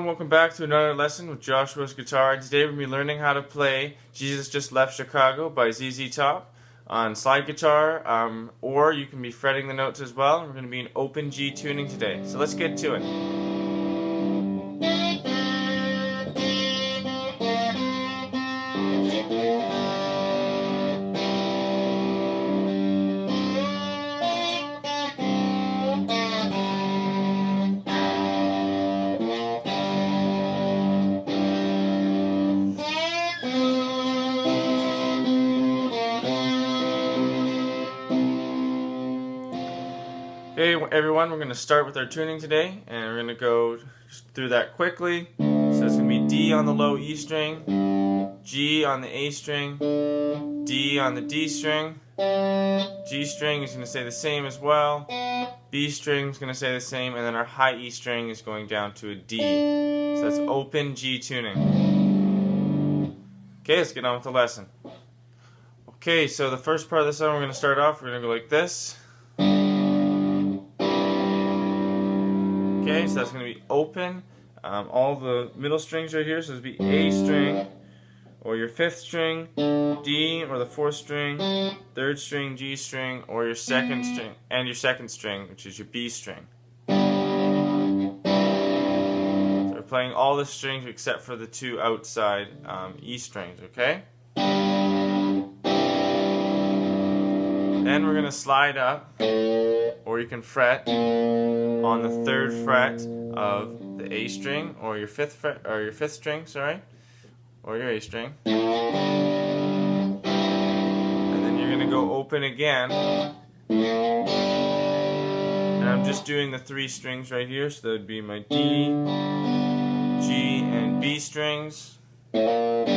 welcome back to another lesson with Joshua's Guitar. Today we're going to be learning how to play Jesus Just Left Chicago by ZZ Top on slide guitar, or you can be fretting the notes as well. We're going to be in open G tuning today. So let's get to it. Okay, everyone, we're going to start with our tuning today, and we're going to go through that quickly. So it's going to be D on the low E string, G on the A string, D on the D string, G string is going to stay the same as well, B string is going to stay the same, and then our high E string is going down to a D. So that's open G tuning. Okay, let's get on with the lesson. Okay, so the first part of the song we're going to start off, we're going to go like this. Okay, so that's going to be open. All the middle strings right here, so it's going to be A string, or your 5th string, D, or the 4th string, 3rd string, G string, or your 2nd string, and your 2nd string, which is your B string. So we're playing all the strings except for the 2 outside E strings, okay? Then we're going to slide up, or you can fret on the 3rd fret of the A string, or your 5th fret, or your 5th string, sorry, or your A string. And then you're going to go open again. And I'm just doing the 3 strings right here, so that would be my D, G, and B strings. And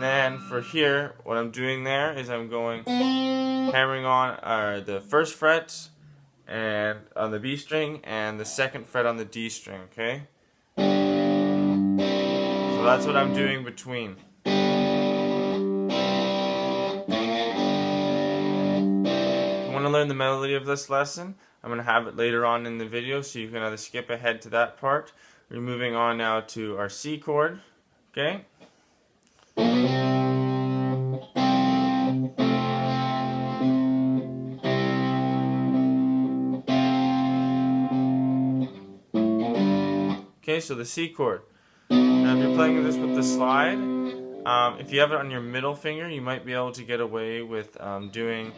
then for here, what I'm doing there is I'm going hammering on the 1st fret and on the B string and the 2nd fret on the D string, okay? So that's what I'm doing between. If you want to learn the melody of this lesson, I'm going to have it later on in the video, so you can either skip ahead to that part. We're moving on now to our C chord, okay? Okay, so the C chord. Now if you're playing this with the slide, if you have it on your middle finger, you might be able to get away with doing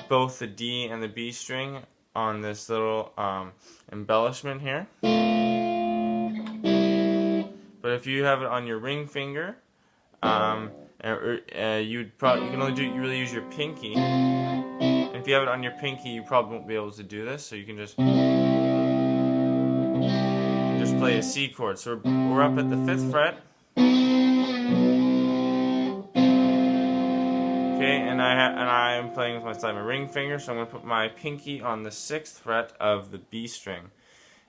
both the D and the B string on this little embellishment here. But if you have it on your ring finger, you can only really use your pinky. And if you have it on your pinky, you probably won't be able to do this, so you can just play a C chord. So we're up at the 5th fret. Okay, and I am playing with my ring finger, so I'm going to put my pinky on the 6th fret of the B string.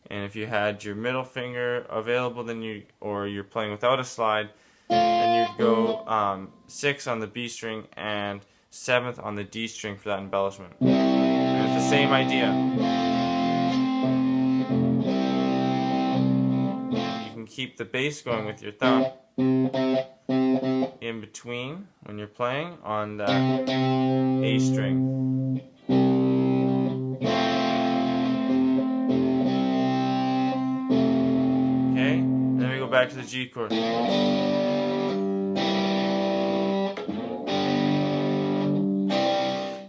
And if you had your middle finger available, then you're playing without a slide, then you'd go 6th on the B string and 7th on the D string for that embellishment. And it's the same idea. Keep the bass going with your thumb in between when you're playing on that A string. Okay, and then we go back to the G chord.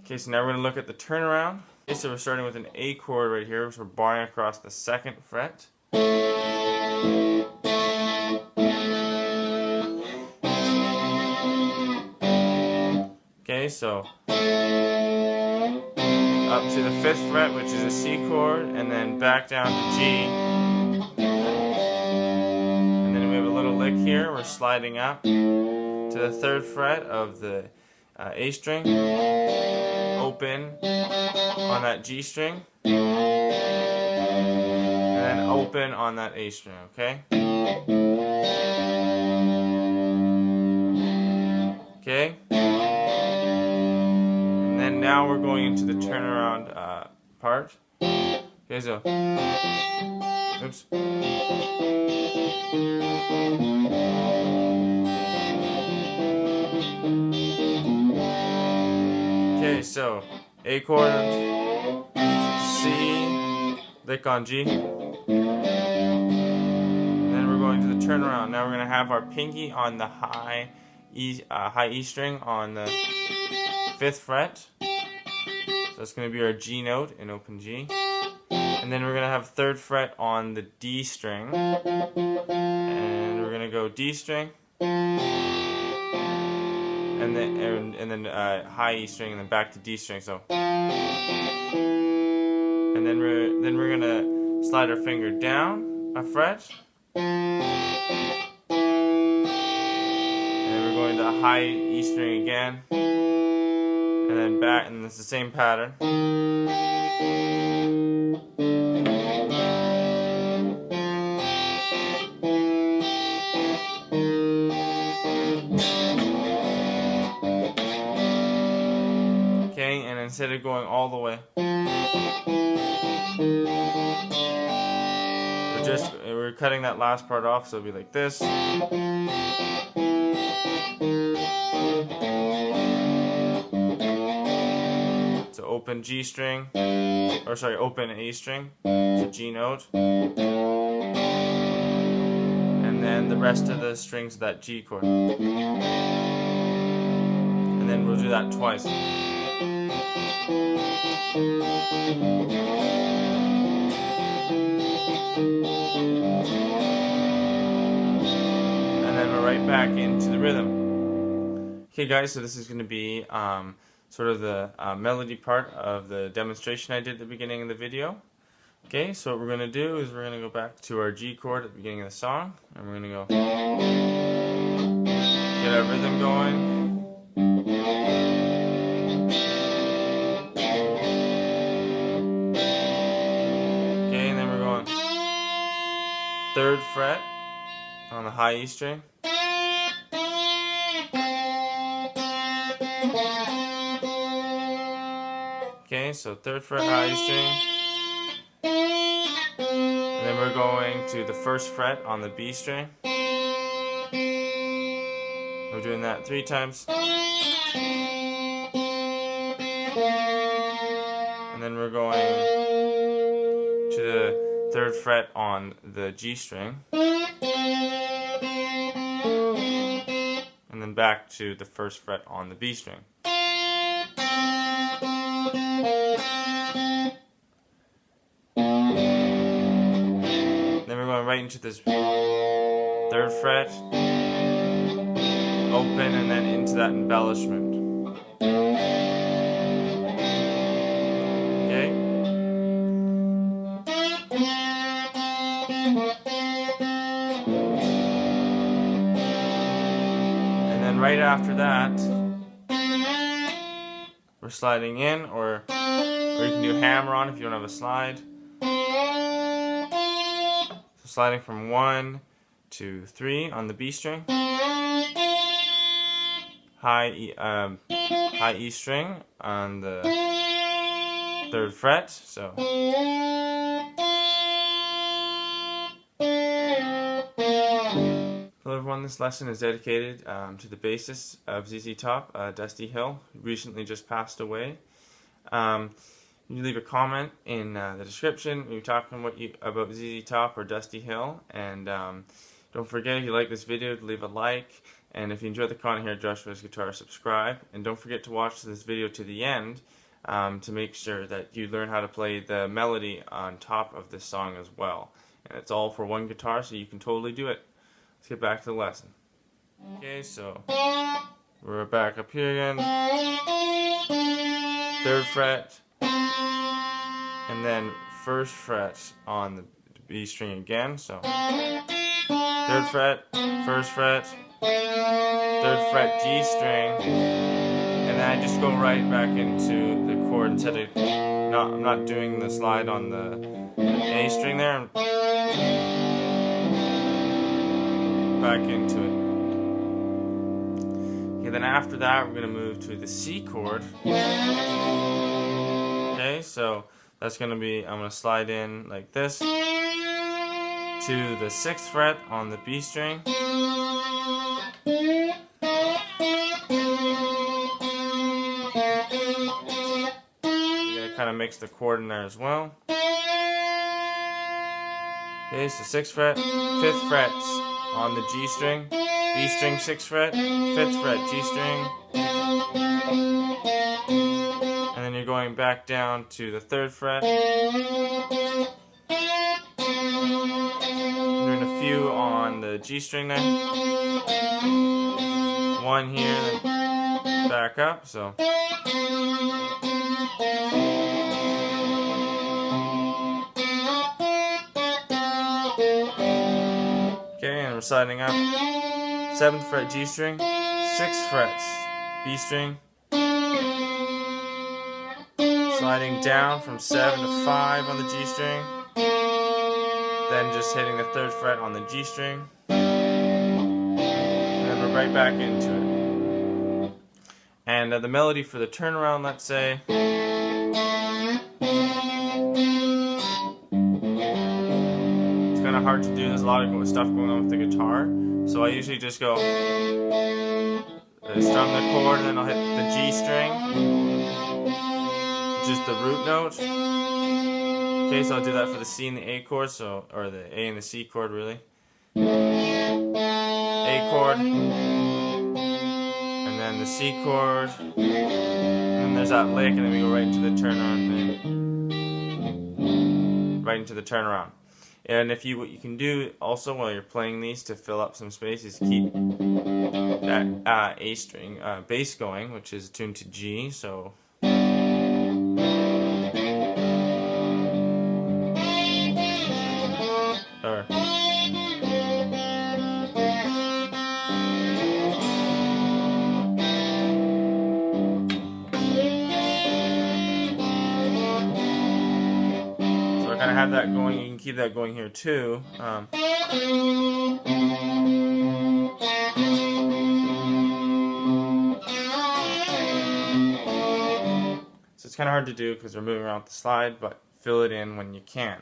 Okay, so now we're going to look at the turnaround. Okay, so we're starting with an A chord right here, so we're barring across the 2nd fret. Okay, so up to the 5th fret, which is a C chord, and then back down to G. And then we have a little lick here, we're sliding up to the 3rd fret of the A string, open on that G string, and then open on that A string, okay? Okay? And then now we're going into the turnaround part. Okay, so so A chord, C, lick on G. Then we're going to the turnaround. Now we're going to have our pinky on the high E string on the 5th fret. So that's going to be our G note in open G. And then we're going to have 3rd fret on the D string. And we're going to go D string. And then high E string, and then back to D string. So, and then we're gonna slide our finger down a fret, and then we're going to high E string again, and then back, and it's the same pattern. Okay, and instead of going all the way, we're cutting that last part off, so it'll be like this. So open G string, or sorry, open A string, so G note, and then the rest of the strings of that G chord, and then we'll do that twice. And then we're right back into the rhythm. Okay guys, so this is going to be sort of the melody part of the demonstration I did at the beginning of the video. Okay, so what we're going to do is we're going to go back to our G chord at the beginning of the song, and we're going to go get our rhythm going. Okay, and then we're going 3rd fret on the high E string. Okay, so 3rd fret high E string. And then we're going to the 1st fret on the B string. We're doing that 3 times. And then we're going to the 3rd fret on the G string. And then back to the 1st fret on the B string. Then we're going right into this 3rd fret, open, and then into that embellishment. Okay? And then right after that, we're sliding in, or you can do hammer on if you don't have a slide. So sliding from 1 to 3 on the B string, high E string on the 3rd fret. So hello everyone, this lesson is dedicated to the bassist of ZZ Top, Dusty Hill, who recently just passed away. You leave a comment in the description when you're talking about ZZ Top or Dusty Hill, and don't forget, if you like this video, to leave a like, and if you enjoy the content here at Joshua's Guitar, subscribe, and don't forget to watch this video to the end to make sure that you learn how to play the melody on top of this song as well. And it's all for one guitar, so you can totally do it. Let's get back to the lesson. Okay, so we're back up here again. 3rd fret, and then 1st fret on the B string again. So 3rd fret, 1st fret, 3rd fret G string, and then I just go right back into the chord instead of I'm not doing the slide on the A string there. I'm back into it. Okay, then after that we're going to move to the C chord. Okay, so that's going to be, I'm going to slide in like this to the 6th fret on the B string. kind of mix the chord in there as well. Okay, so 6th fret, 5th fret on the G string, B string 6th fret, 5th fret, G string, and then you're going back down to the 3rd fret. Doing a few on the G string there. One here, then back up, so. Okay, and we're sliding up. 7th fret G string, 6th fret B string. Sliding down from 7 to 5 on the G string. Then just hitting the 3rd fret on the G string. And then we're right back into it. And the melody for the turnaround, let's say. It's kind of hard to do. There's a lot of stuff going on with the guitar. So I usually just go strum the chord, and then I'll hit the G string. Just the root note. Okay, so I'll do that for the C and the A chord, so, or the A and the C chord really. A chord, and then the C chord, and then there's that lick, and then we go right into the turnaround, right into the turnaround. And if what you can do also while you're playing these to fill up some space is keep that A string bass going, which is tuned to G, so. So I kind of have that going. You can keep that going here too. So it's kind of hard to do because we're moving around the slide, but fill it in when you can.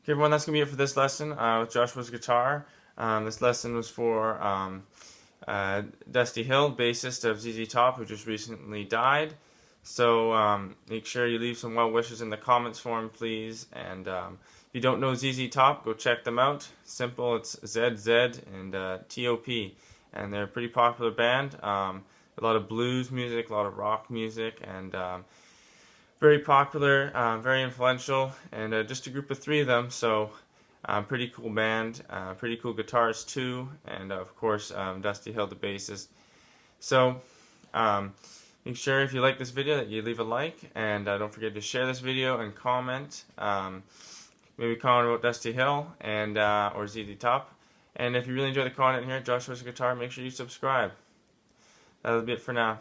Okay, everyone, that's going to be it for this lesson with Joshua's guitar. This lesson was for Dusty Hill, bassist of ZZ Top, who just recently died. So make sure you leave some well wishes in the comments for him, please. And if you don't know ZZ Top, go check them out. Simple, it's ZZ and T-O-P. And they're a pretty popular band. A lot of blues music, a lot of rock music, and very popular, very influential, and just a group of 3 of them, so pretty cool band, pretty cool guitars too, and of course Dusty Hill, the bassist. So make sure if you like this video that you leave a like, and don't forget to share this video and comment, maybe comment about Dusty Hill and or ZZ Top. And if you really enjoy the content here at Joshua's Guitar, make sure you subscribe. That'll be it for now.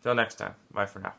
Till next time, bye for now.